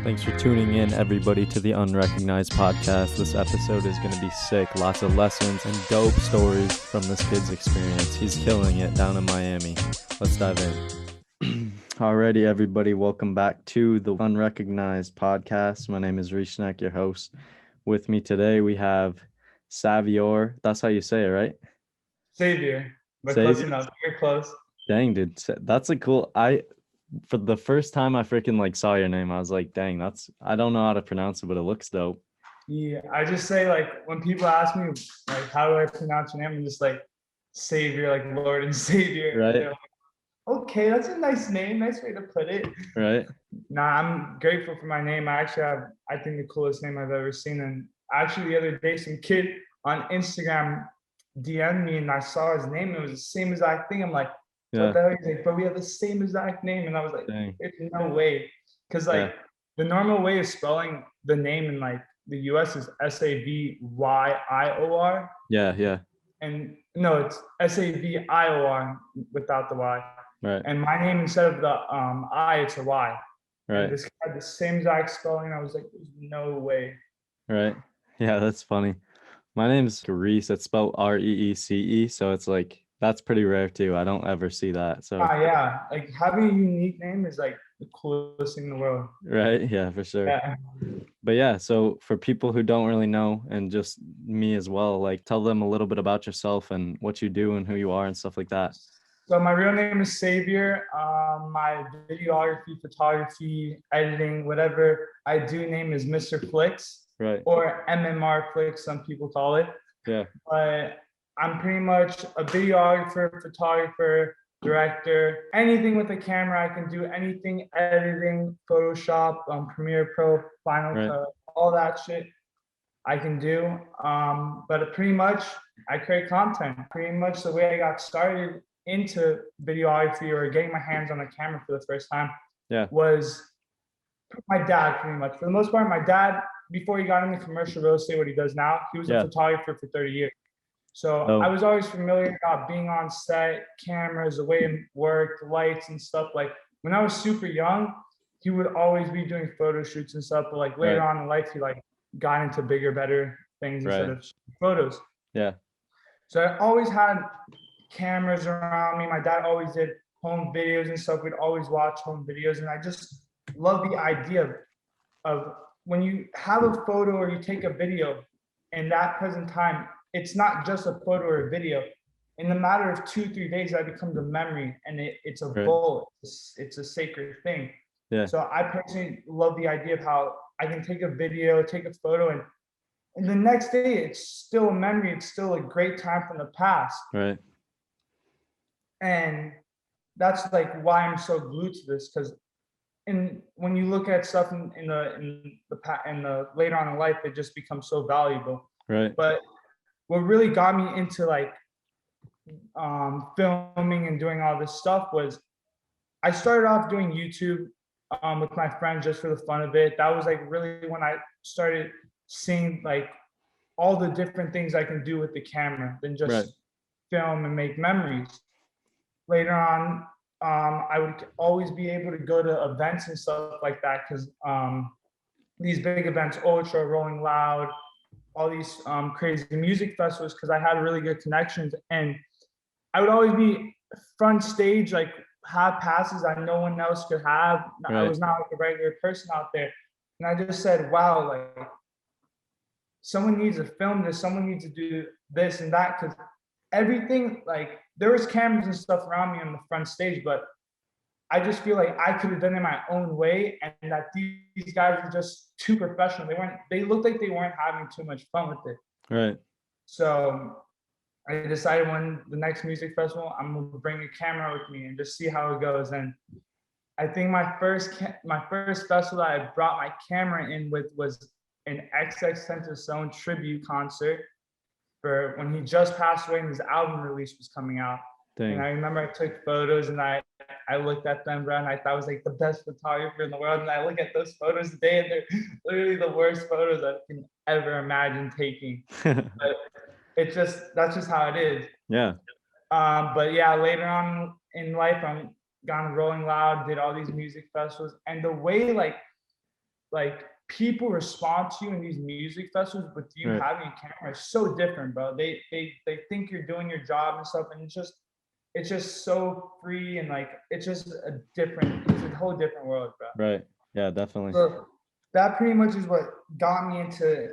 Thanks for tuning in, everybody, to the Unrecognized podcast. This episode is going to be sick. Lots of lessons and dope stories from this kid's experience. He's killing it down in Miami. Let's dive in. Alrighty, everybody, welcome back to the Unrecognized podcast. My name is Rishnak, your host. With me today, we have Savior. That's how you say it, right? Savior, but Savior? close enough. You're close. Dang, dude, that's a cool. For the first time I freaking saw your name, I was like, dang, I don't know how to pronounce it, but it looks dope. Yeah, I just say when people ask me how do I pronounce your name, I'm just Savior, Lord and Savior. Right. They're okay, that's a nice name, nice way to put it. Right. Nah, I'm grateful for my name. I actually have, I think, the coolest name I've ever seen. And actually the other day, some kid on Instagram DM'd me and I saw his name. It was the same exact thing. I'm like, yeah. What the hell? He's like, but we have the same exact name. And I was like, dang. There's no way. Because the normal way of spelling the name in the US is Savior. Yeah. And no, it's Savior without the Y. Right. And my name, instead of the I, it's a Y. Right. And this had the same exact spelling. I was like, there's no way. Right. Yeah, that's funny. My name's Reese. It's spelled Reece. So it's that's pretty rare too. I don't ever see that. So yeah, having a unique name is the coolest thing in the world. Right. Yeah, for sure. Yeah. But yeah, so for people who don't really know, and just me as well, tell them a little bit about yourself and what you do and who you are and stuff like that. So my real name is Savior. My videography, photography, editing, whatever I do name is Mr.Flicks. Right. Or mmr.flicks, some people call it. Yeah. But I'm pretty much a videographer, photographer, director, anything with a camera I can do, anything editing, Photoshop, Premiere Pro, Final Cut, all that shit I can do. But pretty much I create content. Pretty much the way I got started into videography or getting my hands on a camera for the first time was my dad, pretty much. For the most part, my dad, before he got into commercial real estate, what he does now, he was a photographer for 30 years. So I was always familiar about being on set, cameras, the way it worked, lights and stuff. When I was super young, he would always be doing photo shoots and stuff. But later on in life, he got into bigger, better things instead of photos. Yeah. So I always had cameras around me. My dad always did home videos and stuff. We'd always watch home videos. And I just love the idea of when you have a photo or you take a video in that present time, it's not just a photo or a video. In the matter of 2-3 days, that becomes a memory, and it's a vault. It's a sacred thing. Yeah. So I personally love the idea of how I can take a video, take a photo, and the next day it's still a memory. It's still a great time from the past. Right. And that's why I'm so glued to this, because when you look at stuff in the later on in life, it just becomes so valuable. Right. But what really got me into filming and doing all this stuff was I started off doing YouTube with my friends just for the fun of it. That was really when I started seeing all the different things I can do with the camera than just film and make memories. Later on, I would always be able to go to events and stuff like that, because these big events, Ultra, Rolling Loud, all these crazy music festivals, because I had really good connections, and I would always be front stage, have passes that no one else could have. I was not a regular person out there, and I just said, wow, someone needs to film this, someone needs to do this and that, because everything, there was cameras and stuff around me on the front stage, but I just feel I could have done it my own way, and that these guys were just too professional. They looked like they weren't having too much fun with it. Right. So I decided when the next music festival, I'm gonna bring a camera with me and just see how it goes. And I think my first festival that I brought my camera in with was an XXXTentacion tribute concert for when he just passed away and his album release was coming out. Dang. And I remember I took photos and I looked at them, bro, and I thought I was the best photographer in the world. And I look at those photos today, and they're literally the worst photos I can ever imagine taking. But that's just how it is. Yeah. But yeah, later on in life, I'm gone Rolling Loud, did all these music festivals, and the way like people respond to you in these music festivals with you Right. having a camera is so different, bro. They think you're doing your job and stuff, and it's just so free, and like it's a whole different world, bro. Right. Yeah, definitely. So that pretty much is what got me into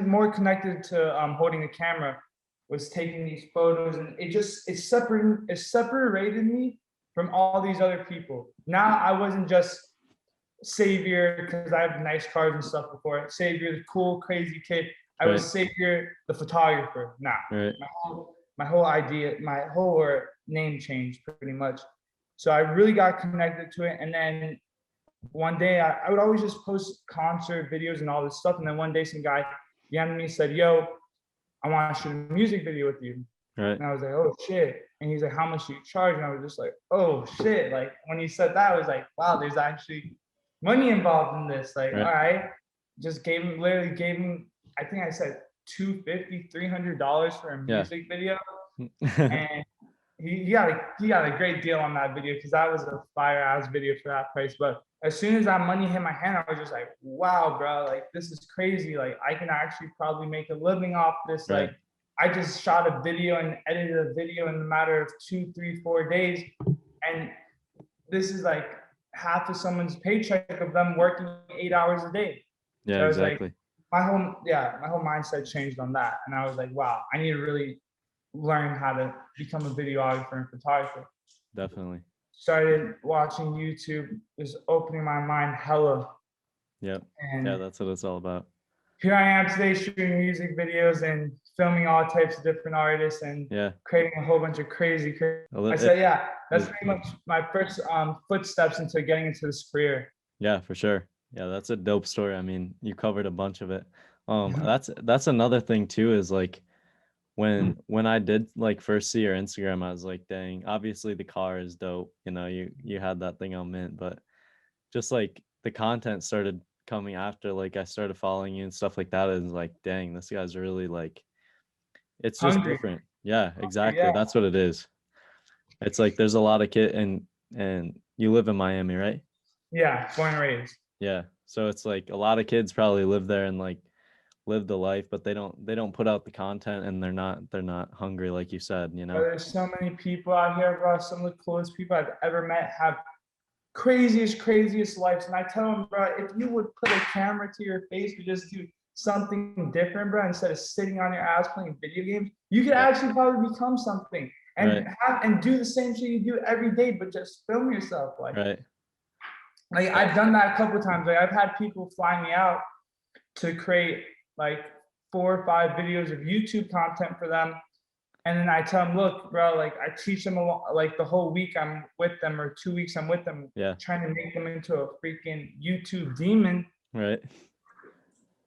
more connected to holding a camera, was taking these photos, and it separated me from all these other people. Now I wasn't just Savior because I have nice cars and stuff before. Savior, the cool, crazy kid. I was Right. Savior, the photographer. Now Right. my whole idea, my whole name changed pretty much. So I really got connected to it, and then one day I would always just post concert videos and all this stuff. And then one day some guy DM'd me, said, "Yo, I want to shoot a music video with you." Right. And I was like, "Oh shit." And he's like, "How much do you charge?" And I was just like, "Oh shit." Like when he said that, I was like, wow, there's actually money involved in this. Like, Right. all right. Just literally gave him, I think I said $250, $300 for a music video. And he got a great deal on that video, because that was a fire ass video for that price. But as soon as that money hit my hand, I was just like, wow, bro, like this is crazy. Like I can actually probably make a living off this. Right. Like I just shot a video and edited a video in a matter of 2, 3, 4 days. And this is like half of someone's paycheck of them working 8 hours a day. Yeah, So I was exactly. like, my whole mindset changed on that. And I was like, wow, I need to really learn how to become a videographer and photographer. Definitely. Started watching YouTube, just opening my mind hella. Yep. And Yeah, that's what it's all about. here I am today shooting music videos and filming all types of different artists and Yeah. creating a whole bunch of crazy. Well, I said, yeah, that's it- pretty much my first footsteps into getting into this career. Yeah, for sure. Yeah, that's a dope story. I mean, you covered a bunch of it. That's another thing too, is like when I did like first see your Instagram, I was like, dang, obviously the car is dope. You know, you had that thing on Mint, but just like the content started coming after, like I started following you and stuff like that, and like, dang, this guy's really like, it's just Hungry. different. Yeah, exactly. Yeah. That's what it is. It's like there's a lot of kid, and you live in Miami, right? Yeah, born and raised. Yeah. So it's like a lot of kids probably live there and like live the life, but they don't put out the content, and they're not hungry, like you said, you know? There's so many people out here, bro. Some of the coolest people I've ever met have craziest lives. And I tell them, bro, if you would put a camera to your face to just do something different, bro, instead of sitting on your ass playing video games, you could actually probably become something and Right. do the same shit you do every day, but just film yourself. Right. Like I've done that a couple of times. Like I've had people fly me out to create like 4 or 5 videos of YouTube content for them. And then I tell them, look, bro, like I teach them like the whole week I'm with them, or 2 weeks I'm with them, Yeah. trying to make them into a freaking YouTube demon. Right.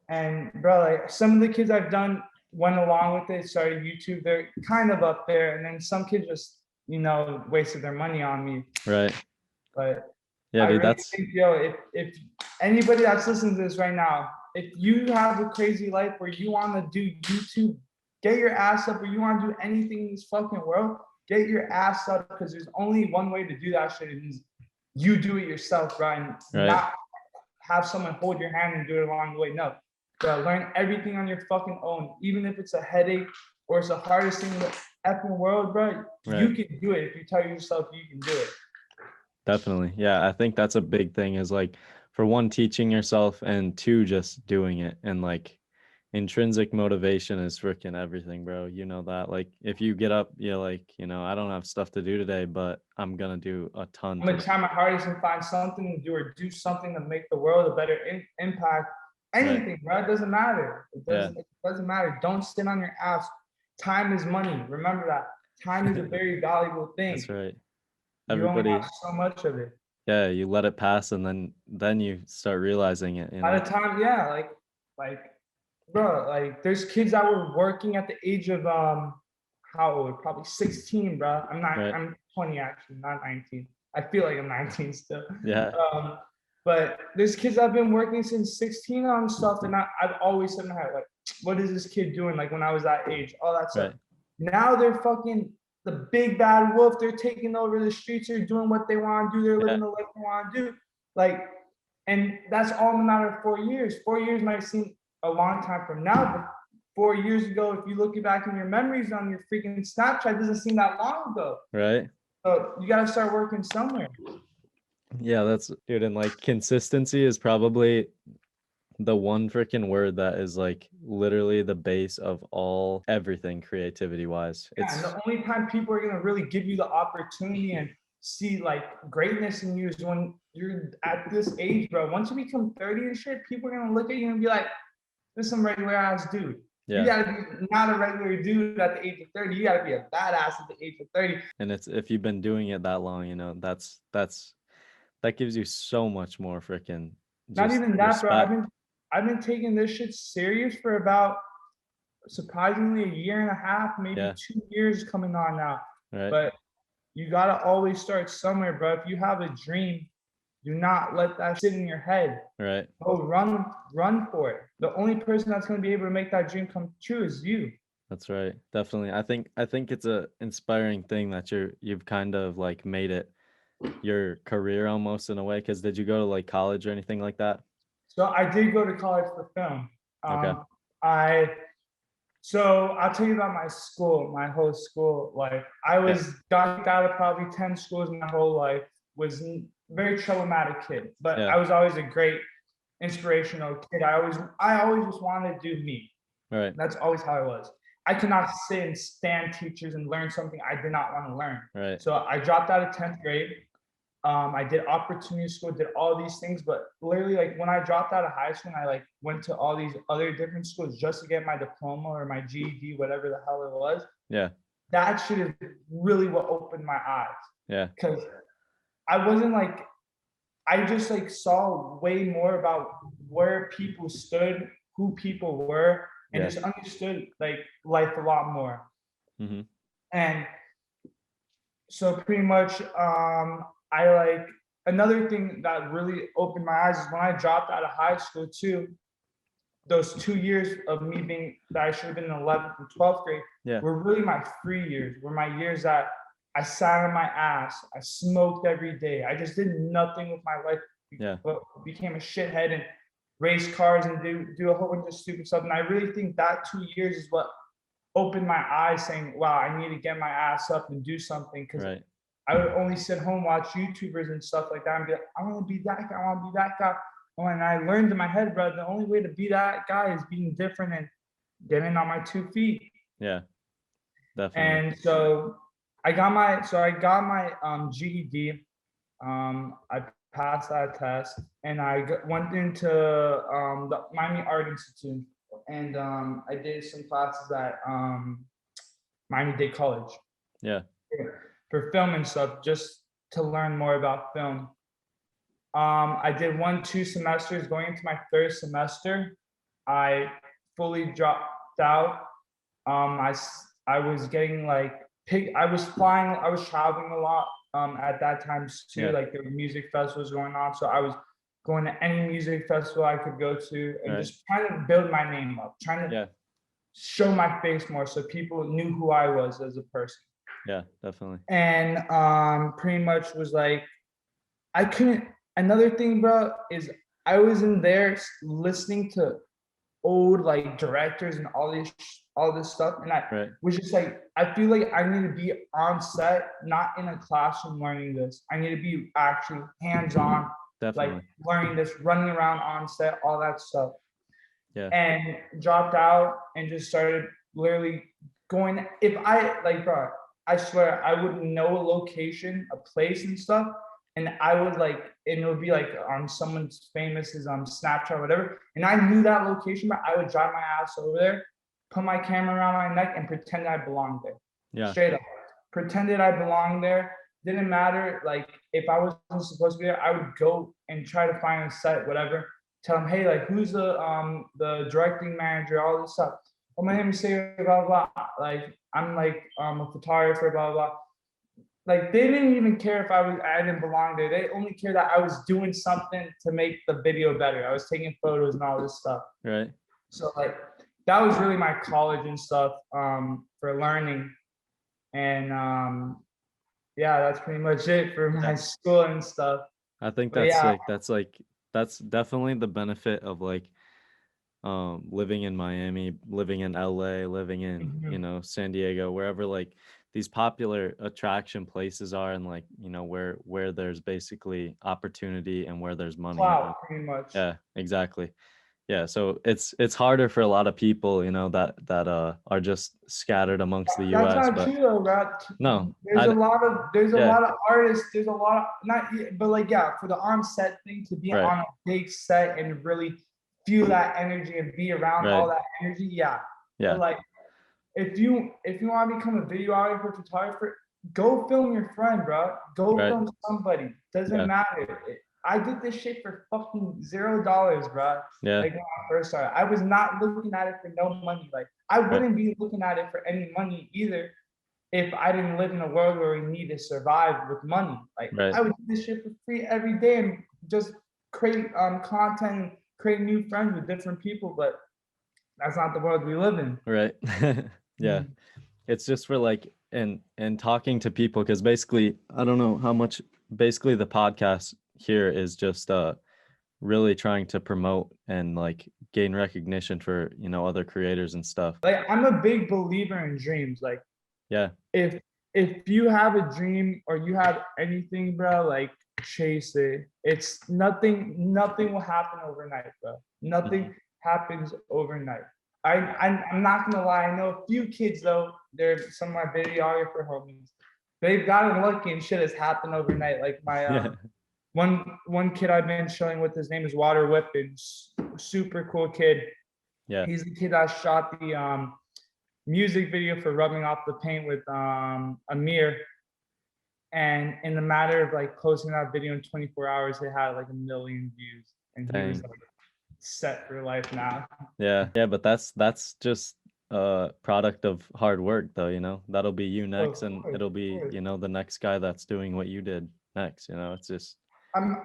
And bro, like some of the kids I've done went along with it, started YouTube, they're kind of up there. And then some kids just, wasted their money on me. Right. But yeah, dude, really think, if anybody that's listening to this right now, if you have a crazy life where you want to do YouTube, get your ass up, or you want to do anything in this fucking world, get your ass up, because there's only one way to do that shit, and you do it yourself, bro, and not have someone hold your hand and do it along the way. No, bro, learn everything on your fucking own, even if it's a headache or it's the hardest thing in the effing world, bro. You can do it if you tell yourself you can do it. Definitely. Yeah, I think that's a big thing, is like, for one, teaching yourself, and two, just doing it. And like intrinsic motivation is freaking everything, bro. You know that. Like if you get up, you're like, I don't have stuff to do today, but I'm gonna do a ton. I'm gonna try my hardest and find something to do, or do something to make the world a better impact. Anything, bro. It doesn't matter. It doesn't matter. Don't sit on your ass. Time is money. Remember that. Time is a very valuable thing. That's right. Everybody, you only have so much of it. Yeah, you let it pass, and then you start realizing it. By the time, like, bro, like there's kids that were working at the age of how old? Probably 16, bro. I'm 20 actually, not 19. I feel like I'm 19 still. Yeah. But there's kids that have been working since 16 on stuff, and I've always said in my head, like, what is this kid doing? Like when I was that age, all that stuff. Now they're fucking the big bad wolf. They're taking over the streets. They're doing what they want to do. They're living the life they want to do. Like, and that's all in a matter of 4 years. 4 years might seem a long time from now, but 4 years ago, if you look back in your memories on your freaking Snapchat, it doesn't seem that long ago. Right. So you got to start working somewhere. Yeah, that's dude. And like consistency is probably the one freaking word that is like literally the base of all everything creativity wise. Yeah, and the only time people are gonna really give you the opportunity and see like greatness in you is when you're at this age, bro. Once you become 30 and shit, people are gonna look at you and be like, "This is some regular ass dude." You gotta be not a regular dude at the age of 30. You gotta be a badass at the age of 30. And it's if you've been doing it that long, you know, that gives you so much more freaking Not just even that, bro. respect. I've been taking this shit serious for about surprisingly a year and a half, maybe 2 years coming on now. Right. But you gotta always start somewhere, bro. If you have a dream, do not let that sit in your head. Right. Go run for it. The only person that's gonna be able to make that dream come true is you. That's right. Definitely. I think it's a inspiring thing that you've kind of like made it your career almost in a way. Because did you go to like college or anything like that? So I did go to college for film. Okay. So I'll tell you about my whole school life. I was got out of probably 10 schools my whole life, was a very problematic kid, but I was always a great inspirational kid. I always just wanted to do me. Right. That's always how I was. I could not sit and stand teachers and learn something I did not want to learn. Right. So I dropped out of 10th grade. I did opportunity school, did all these things, but literally like when I dropped out of high school and I like went to all these other different schools just to get my diploma or my GED, whatever the hell it was. Yeah. That shit is really what opened my eyes. Yeah. Because I wasn't like, I just like saw way more about where people stood, who people were, and just understood like life a lot more. Mm-hmm. And so pretty much I like another thing that really opened my eyes is when I dropped out of high school too. Those 2 years of me being that I should have been in 11th and 12th grade were really my free years, were my years that I sat on my ass, I smoked every day, I just did nothing with my life, but became a shithead and race cars and do a whole bunch of stupid stuff. And I really think that 2 years is what opened my eyes, saying, wow, I need to get my ass up and do something. Because I would only sit home, watch YouTubers and stuff like that and be like, I want to be that guy, I want to be that guy. And I learned in my head, bro, the only way to be that guy is being different and getting on my 2 feet. Yeah, definitely. And so I got my GED. I passed that test, and I went into the Miami Art Institute, and I did some classes at Miami-Dade College. Yeah. For film and stuff, just to learn more about film. I did 1-2 semesters. Going into my third semester, I fully dropped out. I was getting like I was flying, I was traveling a lot at that time too. Like there were music festivals going on, so I was going to any music festival I could go to and just trying to build my name up, trying to show my face more so people knew who I was as a person. Yeah, definitely. And pretty much was like, I couldn't. Another thing, bro, is I was in there listening to old like directors and all this stuff, and I was just like, I feel like I need to be on set, not in a classroom learning this. I need to be actually hands-on, like learning this, running around on set, all that stuff. Yeah. And dropped out and just started literally going. If I like, bro, I swear I would know a location, a place and stuff. And I would like, and it would be like on someone's famous's Snapchat or whatever. And I knew that location, but I would drive my ass over there, put my camera around my neck and pretend I belonged there. Yeah. Straight up. Pretended I belonged there. Didn't matter. Like if I wasn't supposed to be there, I would go and try to find a set, whatever. Tell them, hey, like who's the directing manager, all this stuff. Oh, my name is Sarah, blah, blah, blah. Like I'm like a photographer, blah, blah, blah. Like they didn't even care if I didn't belong there. They only cared that I was doing something to make the video better. I was taking photos and all this stuff. Right. So like that was really my college and stuff for learning. And yeah, that's pretty much it for my school and stuff. I think But that's yeah, sick. That's definitely the benefit of like living in Miami, living in LA, living in, you mhm. know, San Diego, wherever like these popular attraction places are, and like, you know, where there's basically opportunity and where there's money, you know. Clout, pretty much. Yeah, exactly. Yeah, so it's harder for a lot of people, you know, that are just scattered amongst the That's US, not but true though, bro. no, There's a lot of yeah, artists. There's a lot of not, but like yeah, for the on set thing to be right, on a big set and really feel that energy and be around right, all that energy, yeah. But yeah, like if you want to become a videographer, photographer, go film your friend, bro. Go right, film somebody. Doesn't yeah, matter. I did this shit for fucking $0, bro. yeah, Like when I first started, I was not looking at it for no money. Like I right, wouldn't be looking at it for any money either if I didn't live in a world where we need to survive with money. Like right, I would do this shit for free every day and just create content, create new friends with different people. But that's not the world we live in. right. Yeah. Mm. It's just for like and talking to people, because basically I don't know how much, basically the podcast here is just really trying to promote and like gain recognition for, you know, other creators and stuff. Like I'm a big believer in dreams. Like Yeah. if if you have a dream or you have anything, bro, like chase it. It's nothing will happen overnight, bro. Mhm. Nothing happens overnight. I'm not gonna lie, I know a few kids though, they're some of my videographer homies. They've gotten lucky and shit has happened overnight. Like my Yeah. one kid I've been showing with, his name is Water Whippin, super cool kid. Yeah. He's the kid that shot the music video for Rubbing Off the Paint with Amir. And in the matter of like posting that video in 24 hours, it had like 1 million views. And he was Dang. like set for life now. Yeah. Yeah, but that's just a product of hard work though, you know. That'll be you Oh, next, and it'll of be, course. you know, the next guy that's doing what you did next, you know. It's just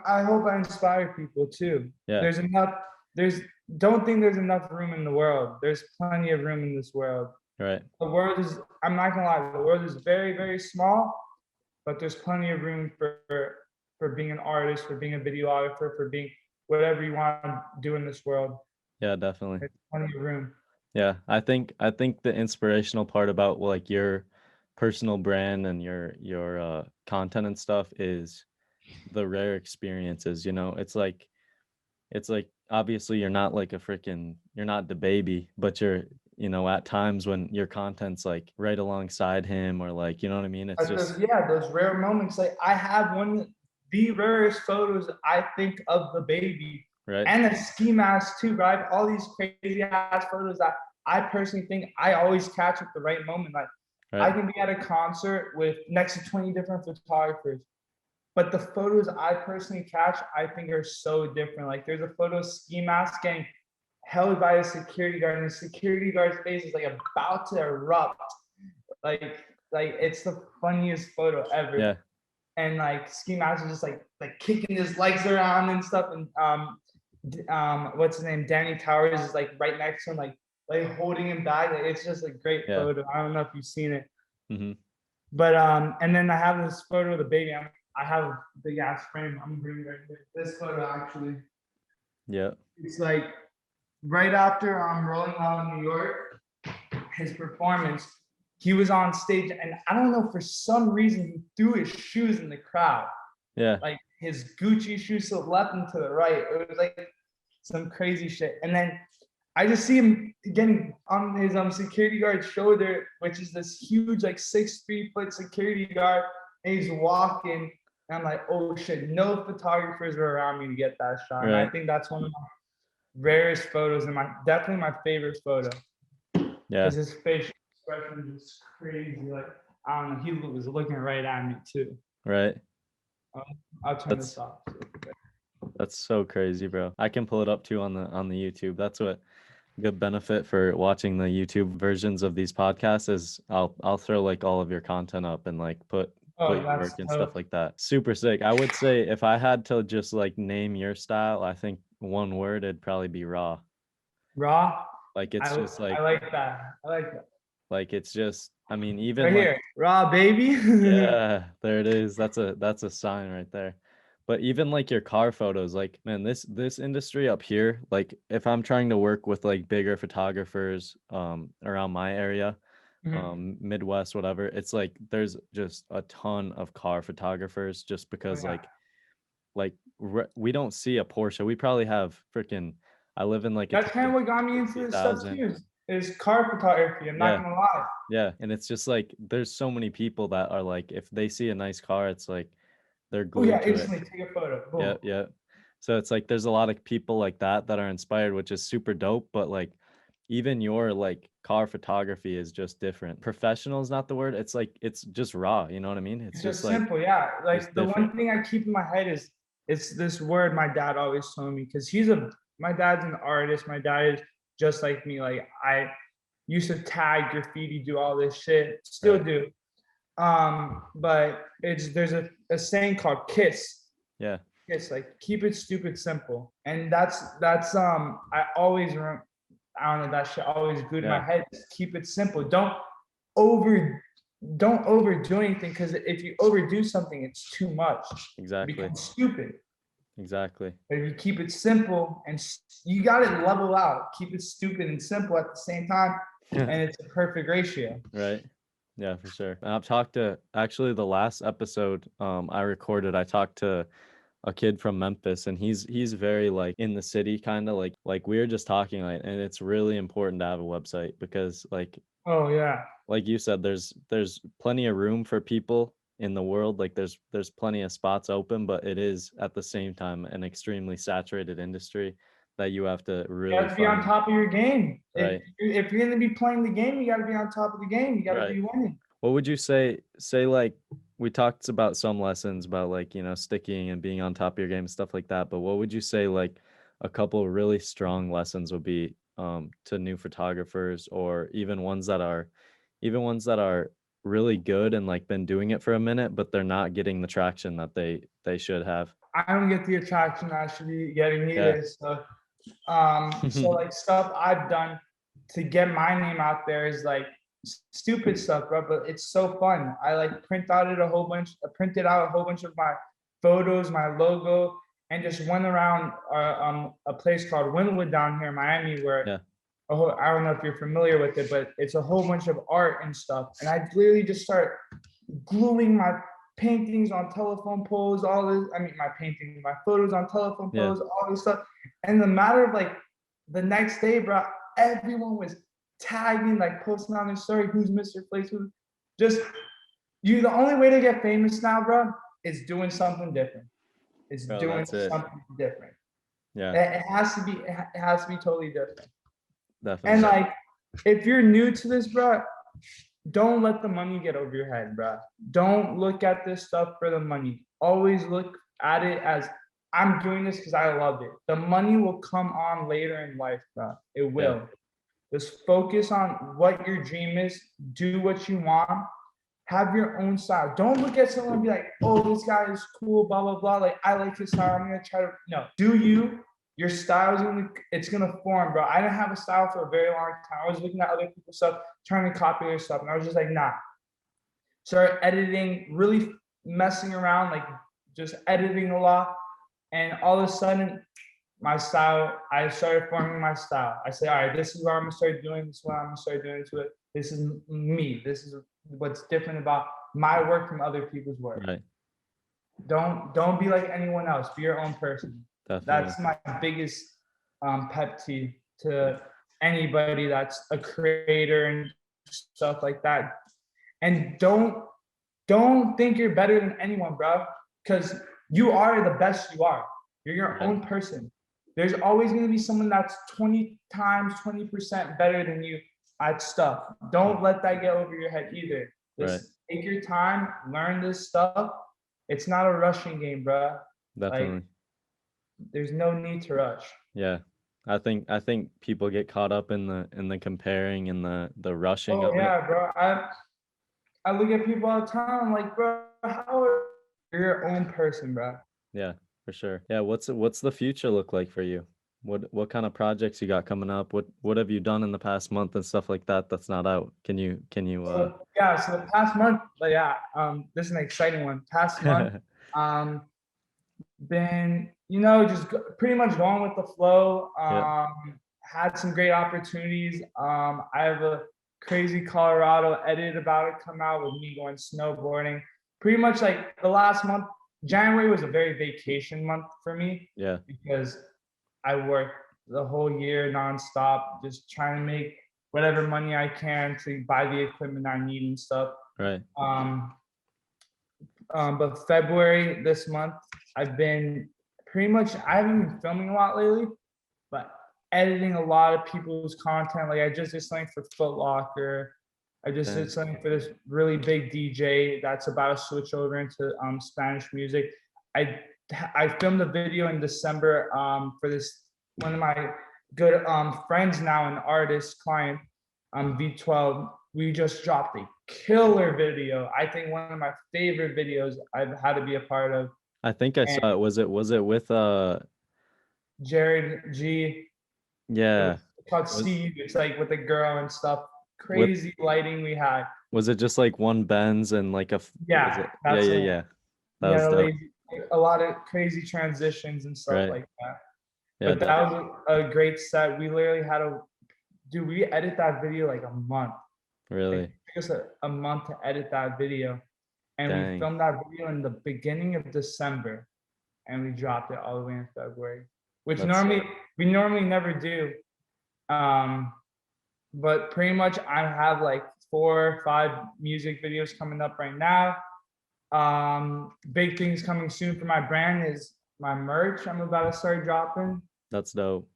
I hope I inspire people too. yeah, There's enough, there's don't think there's enough room in the world. There's plenty of room in this world. right. The world is, I'm not gonna lie, the world is very, very small, but there's plenty of room for being an artist, for being a videographer, for being whatever you want to do in this world. Yeah, definitely. There's plenty of room. Yeah, I think the inspirational part about like your personal brand and your content and stuff is the rare experiences, you know. It's like obviously you're not like a freaking, you're not the baby, but you're, you know, at times when your content's like right alongside him, or like, you know what I mean? It's Like just those rare moments. Like I have one, the rarest photos I think of the baby, right, and a ski mask too. Right, all these crazy ass photos that I personally think I always catch at the right moment. Like I right. can be at a concert with next to 20 different photographers, but the photos I personally catch, I think are so different. Like there's a photo of ski mask getting held by a security guard, and the security guard's face is like about to erupt. Like like it's the funniest photo ever. Yeah. And like ski mask is just like kicking his legs around and stuff. And what's his name? Danny Towers is like right next to him, like holding him back. Like, it's just a great Yeah. photo. I don't know if you've seen it. Mhm. But and then I have this photo of the baby. I have a big ass frame. I'm bringing right here. This photo actually. Yeah. It's like right after Rolling Loud in New York, his performance. He was on stage, and I don't know, for some reason he threw his shoes in the crowd, Yeah. like his Gucci shoes to the left and to the right. It was like some crazy shit. And then I just see him getting on his security guard's shoulder, which is this huge, like 6'3" security guard, and he's walking. And I'm like, oh shit, no photographers were around me to get that shot. And I Right. think that's one of my rarest photos, and definitely my favorite photo, Yeah. because his facial expression was crazy. Like I don't know, he was looking right at me too. Right. Um, I'll turn this That's off. that's so crazy, bro. I can pull it up too on the YouTube. That's what good benefit for watching the YouTube versions of these podcasts is I'll throw like all of your content up and like put Oh, your that's work and stuff dope. like that. Super sick. I would say if I had to just like name your style, I think one word, it'd probably be raw. Raw. Like it's just I like that. I like that. like it's just, I mean, even Right like here, raw baby. yeah, there it is. That's a sign right there. But even like your car photos, like man, this industry up here, like if I'm trying to work with like bigger photographers around my area, Mhm. Midwest, whatever, it's like there's just a ton of car photographers just Oh because yeah, we don't see a Porsche. We probably have freaking I live in like a that's town kind of of what got me into this stuff 60,000. too. Is car photography. I'm not Yeah. gonna lie. Yeah, and it's just like there's so many people that are like if they see a nice car, it's like they're Oh yeah, glued to it. instantly take a photo. Yeah, Boom. yeah. So it's like there's a lot of people like that are inspired, which is super dope, but like even your like car photography is just different. Professional is not the word. It's like it's just raw, you know what I mean? It's It's just just like simple, yeah. just Like the different. one thing I keep in my head is it's this word my dad always told me because my dad's an artist. My dad is just like me. Like I used to tag graffiti, do all this shit, still Right. do. But there's a saying called Yeah. kiss, like keep it stupid simple. And that's I always I don't know, that shit always glued in my Yeah. head. Just keep it simple. Over don't overdo anything because if you overdo something, it's too much. It Exactly. becomes stupid. Exactly. But if you keep it simple and you got it level out, keep it stupid and simple at the same time, and it's a perfect ratio. Right. Yeah, for sure. And I've talked to actually the last episode I recorded, I talked to a kid from Memphis and he's very like in the city kind of like we were just talking like and it's really important to have a website because Oh yeah, like you said there's plenty of room for people in the world like there's plenty of spots open but it is at the same time an extremely saturated industry that you have to you really have to be on find top of your game. right. If you're going to be playing the game, you got to be on top of the game. You got to Right. be winning. What would you say like we talked about some lessons about like, you know, sticking and being on top of your game and stuff like that, but what would you say like a couple of really strong lessons would be to new photographers or even ones that are really good and like been doing it for a minute, but they're not getting the traction that they should have. I don't get the attraction I should be getting Yeah. either. So like stuff I've done to get my name out there is like stupid stuff, bro. But it's so fun. I like printed out a whole bunch of my photos, my logo, and just went around a place called Wynwood down here in Miami, where Yeah. I don't know if you're familiar with it, but it's a whole bunch of art and stuff. And I literally just start gluing my paintings on telephone poles, all this, I mean, my photos on telephone Yeah. poles, all this stuff. And the matter of like the next day, bro, everyone was tagging, like posting on their story, who's Mr. Flicks, just the only way to get famous now, bro, is doing something different. It's Bro, doing that's it. something different. Yeah, It has to be totally different. And definitely. like, if you're new to this, bro, don't let the money get over your head, bro. Don't look at this stuff for the money. Always look at it as I'm doing this because I love it. The money will come on later in life, bro. It Yeah. will. Just focus on what your dream is. Do what you want. Have your own style. Don't look at someone and be like, oh, this guy is cool, blah, blah, blah. Like, I like his style. I'm gonna try to no. Do you? Your style is gonna form, bro. I didn't have a style for a very long time. I was looking at other people's stuff, trying to copy their stuff, and I was just like, nah. Started editing, really messing around, like just editing a lot. And all of a sudden, I started forming my style. I say, all right, this is what I'm gonna start doing, this is what I'm gonna start doing to it. This is me. This is what's different about my work from other people's work. Right. Don't be like anyone else. Be your own person. Definitely. That's my biggest pet peeve to anybody that's a creator and stuff like that. And don't think you're better than anyone, bro, because you are the best you are. You're your Right. own person. There's always going to be someone that's 20 times 20% better than you at stuff. Don't let that get over your head either. Right. Just take your time, learn this stuff. It's not a rushing game, bro. Like, Definitely. there's no need to rush. Yeah. I think people get caught up in the comparing and the rushing Oh of it. yeah, bro. I look at people all the time. I'm like, bro, how are you're your own person, bro? Yeah, for sure. Yeah, what's the future look like for you? What kind of projects you got coming up? What have you done in the past month and stuff like that that's not out? Can you So the past month, but yeah, this is an exciting one. Past month, um, been, just pretty much going with the flow. Yeah. Had some great opportunities. I have a crazy Colorado edit about it come out with me going snowboarding. Pretty much like the last month, January was a very vacation month for me Yeah. because I worked the whole year nonstop, just trying to make whatever money I can to buy the equipment I need and stuff. Right. Um, but February this month, I've been pretty much, I haven't been filming a lot lately, but editing a lot of people's content. Like I just did something for Foot Locker. I just did something for this really big DJ that's about to switch over into Spanish music. I I filmed a video in December for this one of my good friends now, an artist client, V12. We just dropped a killer video. I think one of my favorite videos I've had to be a part of. I think I And saw it. Was it with Jared G. yeah. It's called Was See You. It's like with a girl and stuff. with Crazy lighting we had. was it just like one Benz and like was Yeah, it? Yeah, that's yeah, the one. yeah. That We was had dope. a lot of crazy transitions and stuff Right. like that. Yeah, But that was a great set. We literally had we edit that video like a month. Like really. it took us a month to edit that video. And we Dang. filmed that video in the beginning of December and we dropped it all the way in February, which That's we normally never do. Um, but pretty much I have like 4 or 5 music videos coming up right now. Big things coming soon for my brand is my merch I'm about to start dropping. that's dope.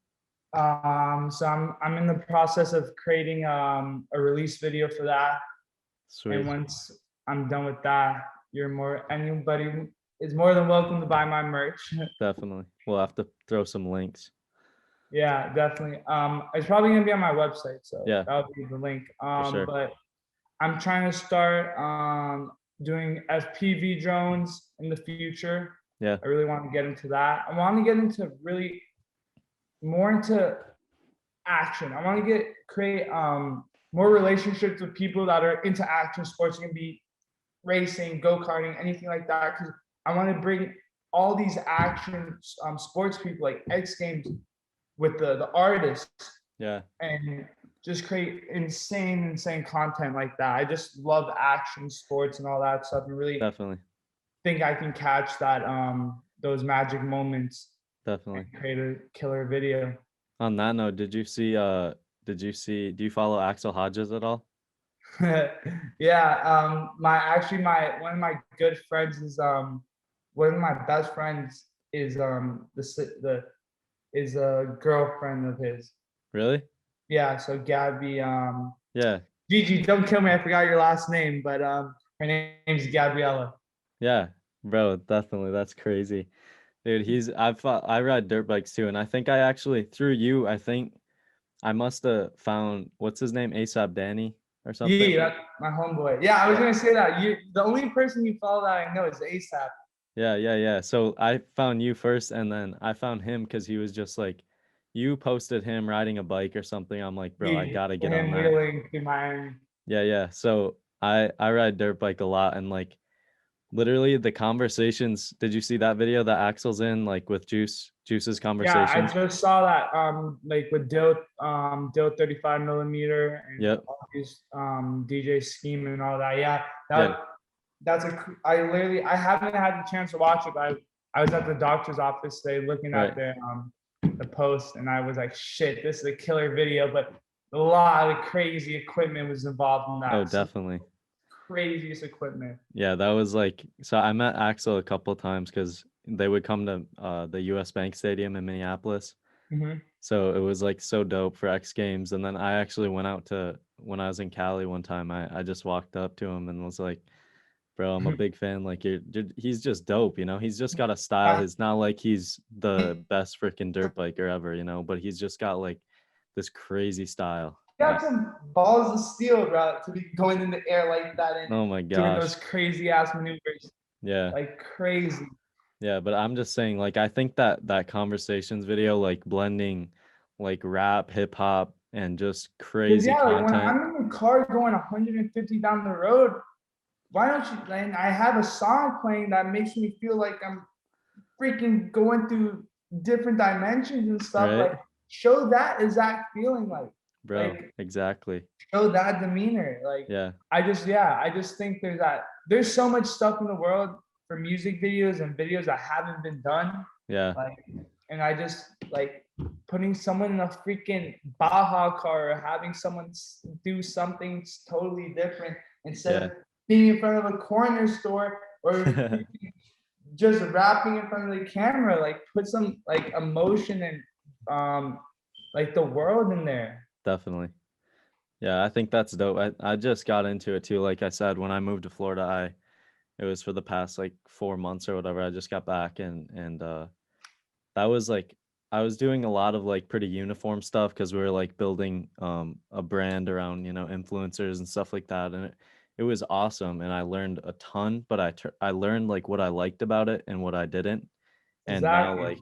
So I'm in the process of creating a release video for that. And Sweet. once I'm done with that, anybody is more than welcome to buy my merch. Definitely. We'll have to throw some links. Yeah, definitely. It's probably gonna be on my website, so Yeah, that'll be the link. for sure. But I'm trying to start doing FPV drones in the future. Yeah. I really want to get into that. I want to get into really more into action. I want to create more relationships with people that are into action sports. It can be racing, go-karting, anything like that. Because I want to bring all these action sports people like X Games with the artists Yeah. and just create insane content like that. I just love action sports and all that stuff and really Definitely. think I can catch that those magic moments Definitely. and create a killer video. On that note, do you follow Axel Hodges at all? Yeah, my one of my good friends is one of my best friends is the is a girlfriend of his. Really? Yeah, so Gabby Yeah. Gigi, don't kill me, I forgot your last name, but her name's Gabriella. Yeah. Bro, definitely. That's crazy. Dude, I ride dirt bikes too, and I think I actually through you, I think I must have found what's his name, ASAP Danny or something. Yeah, that's my homeboy. Yeah, I was gonna say that. The only person you follow that I know is ASAP. Yeah, yeah, yeah. So I found you first, and then I found him because he was just like, you posted him riding a bike or something. I'm like, bro, I gotta get on Him that. wheeling through Miami. Yeah, yeah. So I ride dirt bike a lot, and like literally the conversations. Did you see that video that Axel's in, like with Juice's Yeah, conversations? I just saw that like with Dill 35mm and Yep. all these DJ Scheme and all that. Yeah, Yeah. that's I haven't had the chance to watch it, but I was at the doctor's office today looking Right. at the post and I was like, shit, this is a killer video, but a lot of crazy equipment was involved in that. Oh, definitely. Craziest equipment. Yeah, that was like, so I met Axel a couple times because they would come to the US Bank Stadium in Minneapolis. Mm-hmm. So it was like so dope for X Games. And then I actually went out to, when I was in Cali one time, I just walked up to him and was like, bro, I'm a big fan. Like he's just dope, you know? He's just got a style. It's not like he's the best freaking dirt biker ever, you know, but he's just got like this crazy style. Got some balls of steel, bro, to be going in the air like that and oh my doing gosh, those crazy ass maneuvers. Yeah. Like crazy. Yeah, but I'm just saying, like, I think that conversations video, like blending like rap, hip hop, and just crazy Yeah, like when content. I'm in the car going 150 down the road, why don't you? And I have a song playing that makes me feel like I'm freaking going through different dimensions and stuff. Right, Like, show that exact feeling, bro. like Exactly. show that demeanor. Like, Yeah, I just think there's so much stuff in the world for music videos and videos that haven't been done. yeah, Like, and I just like putting someone in a freaking Baja car or having someone do something totally different instead yeah. of being in front of a corner store or just rapping in front of the camera. Like, put some like emotion and like the world in there. Definitely. Yeah, I think that's dope. I just got into it too. Like I said, when I moved to Florida, it was for the past like 4 months or whatever. I just got back and that was like I was doing a lot of like pretty uniform stuff because we were like building a brand around, influencers and stuff like that. And it was awesome and I learned a ton, but I learned like what I liked about it and what I didn't. And now, Exactly. like,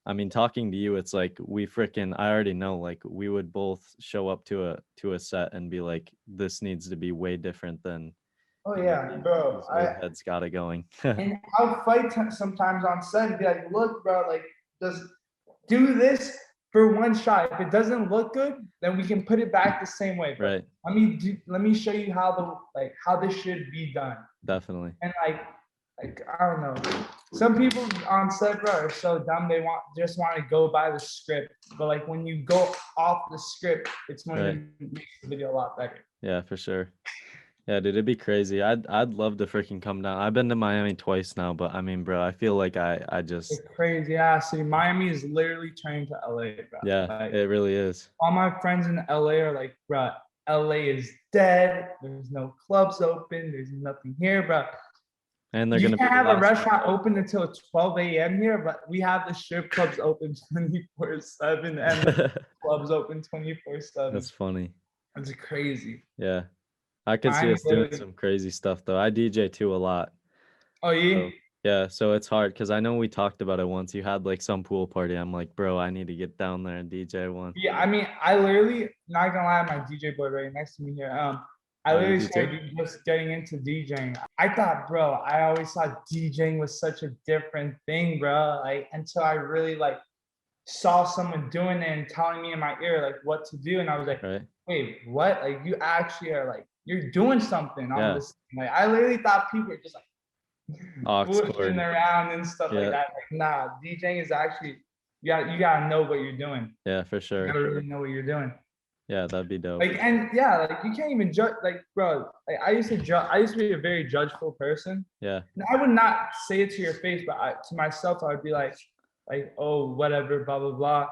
I mean, talking to you, it's like I already know, like, we would both show up to a set and be like, this needs to be way different than, Oh yeah, bro. these old heads got it going. And I'll fight sometimes on set and be like, look, bro, like, just do this for one shot. If it doesn't look good, then we can put it back the same way. But Right. let me show you how this should be done. Definitely. And like I don't know. Some people on set, bro, are so dumb. They just want to go by the script. But like when you go off the script, it's going Right. to make the video a lot better. Yeah, for sure. Yeah, dude, it'd be crazy. I'd love to freaking come down. I've been to Miami twice now, but I mean, bro, I feel like I just It's crazy ass city. Miami is literally turning to LA, bro. yeah, Like, it really is. all my friends in LA are like, bro, LA is dead. There's no clubs open. There's nothing here, bro. And they're You gonna be can't the have a last restaurant open until 12 a.m. here, but we have the strip clubs open 24/7 and the clubs open 24/7. That's funny. It's crazy. Yeah. I could see Miami us doing literally. some crazy stuff though. I DJ too a lot. Oh yeah. So yeah, so it's hard because I know we talked about it once. You had like some pool party. I'm like, bro, I need to get down there and DJ one. Yeah, I mean, I literally, not gonna lie, my DJ boy right next to me here. I Oh, you literally do too? started just getting into DJing. I thought, bro, I always thought DJing was such a different thing, bro. Like, until I really like saw someone doing it and telling me in my ear like what to do, and I was like, Right? wait, what? Like, you actually are like you're doing something on Yeah. this. Like, I literally thought people were just like Aux bullshitting cord. around and stuff like Yeah. that. Like, nah, DJing is actually you gotta know what you're doing. Yeah, for You sure. gotta really know what you're doing. Yeah, that'd be dope. Like, and yeah, like you can't even judge. Like, bro, like I used to be a very judgeful person. Yeah. And I would not say it to your face, but to myself, I would be like, oh, whatever, blah blah blah,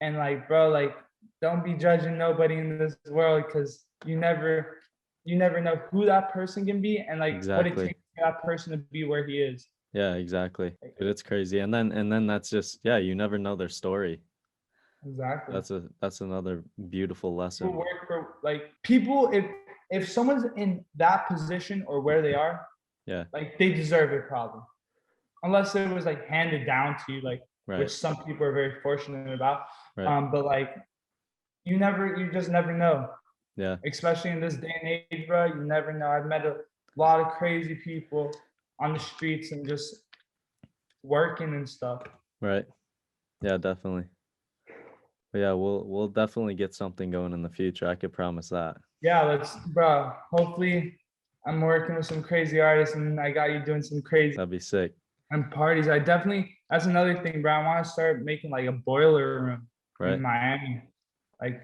and like, bro, like, don't be judging nobody in this world because you never know who that person can be and like what it Exactly. takes for that person to be where he is. Yeah, exactly. Dude, it's crazy. And then that's just you never know their story. Exactly. That's another beautiful lesson. People work for like people if someone's in that position or where they are, Yeah. like they deserve it probably. Unless it was like handed down to you, like Right. which some people are very fortunate about. Right. But like you just never know. Yeah. Especially in this day and age, bro. You never know. I've met a lot of crazy people on the streets and just working and stuff. Right. Yeah, definitely. But yeah, we'll definitely get something going in the future. I could promise that. Yeah, bro. Hopefully, I'm working with some crazy artists, and I got you doing some crazy That'd be sick. and parties. That's another thing, bro. I want to start making like a boiler room Right. in Miami. Like,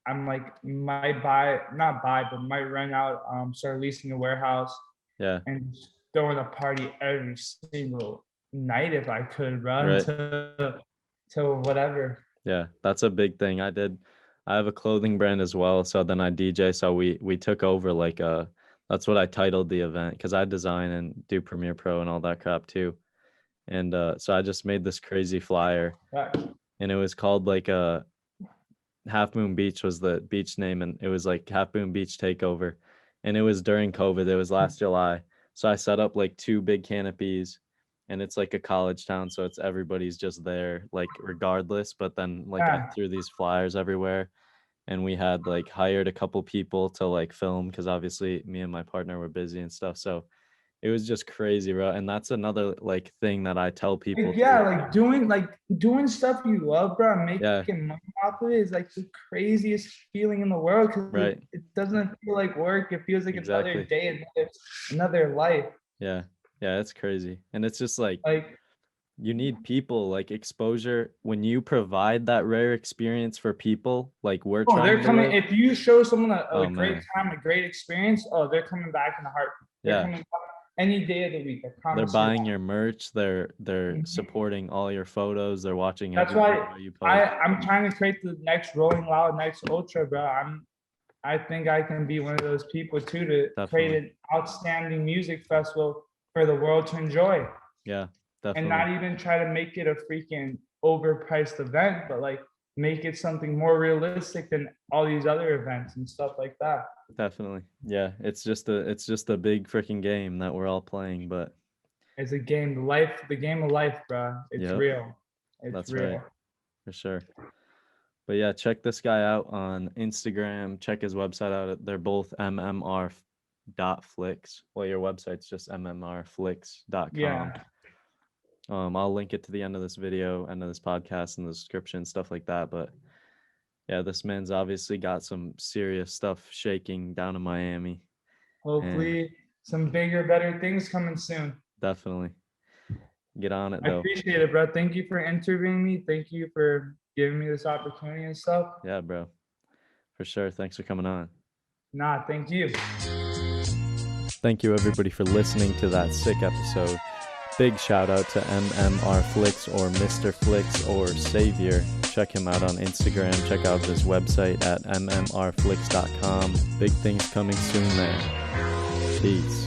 I'm like might rent out, start leasing a warehouse. Yeah. And throwing a party every single night if I could, bro. Right. Till whatever. Yeah, that's a big thing. I have a clothing brand as well, so then I DJ. So we took over like that's what I titled the event because I design and do Premiere Pro and all that crap too. And so I just made this crazy flyer, and it was called like Half Moon Beach was the beach name, and it was like Half Moon Beach Takeover, and it was during COVID. It was last July, so I set up like 2 big canopies, and it's like a college town, so it's everybody's just there like regardless. But then like I threw these flyers everywhere, and we had like hired a couple people to like film because obviously me and my partner were busy and stuff. So it was just crazy, bro. And that's another like thing that I tell people. Like doing stuff you love, bro, and making money off of it is like the craziest feeling in the world, because it doesn't feel like work. It feels like another day, another life. Yeah, it's crazy. And it's just like you need people, like exposure. When you provide that rare experience for people, like we're trying they're to coming. live, if you show someone a great time, a great experience, they're coming back in a heartbeat. They're coming back any day of the week. I promise. They're buying your merch. They're supporting all your photos. They're watching. That's why you post. I'm trying to create the next Rolling Loud, next Ultra, bro. I think I can be one of those people too, to create an outstanding music festival for the world to enjoy. Yeah, definitely. And not even try to make it a freaking overpriced event, but like make it something more realistic than all these other events and stuff like that. Definitely. Yeah, it's just a big freaking game that we're all playing, but it's a game, the game of life, bro. It's real. It's real. Right. For sure. But yeah, check this guy out on Instagram. Check his website out. They're both mmr.flicks. Well, your website's just mmr.flicks.com. Yeah. I'll link it to the end of this video, end of this podcast, in the description, stuff like that. But yeah, this man's obviously got some serious stuff shaking down in Miami. Hopefully some bigger, better things coming soon. Definitely. Get on it, though. I appreciate it, bro. Thank you for interviewing me. Thank you for giving me this opportunity and stuff. Yeah, bro. For sure. Thanks for coming on. Nah, thank you. Thank you, everybody, for listening to that sick episode. Big shout out to mmr flicks, or Mr. Flicks, or Savior. Check him out on Instagram. Check out his website at mmr.flicks.com. Big things coming soon there. Peace.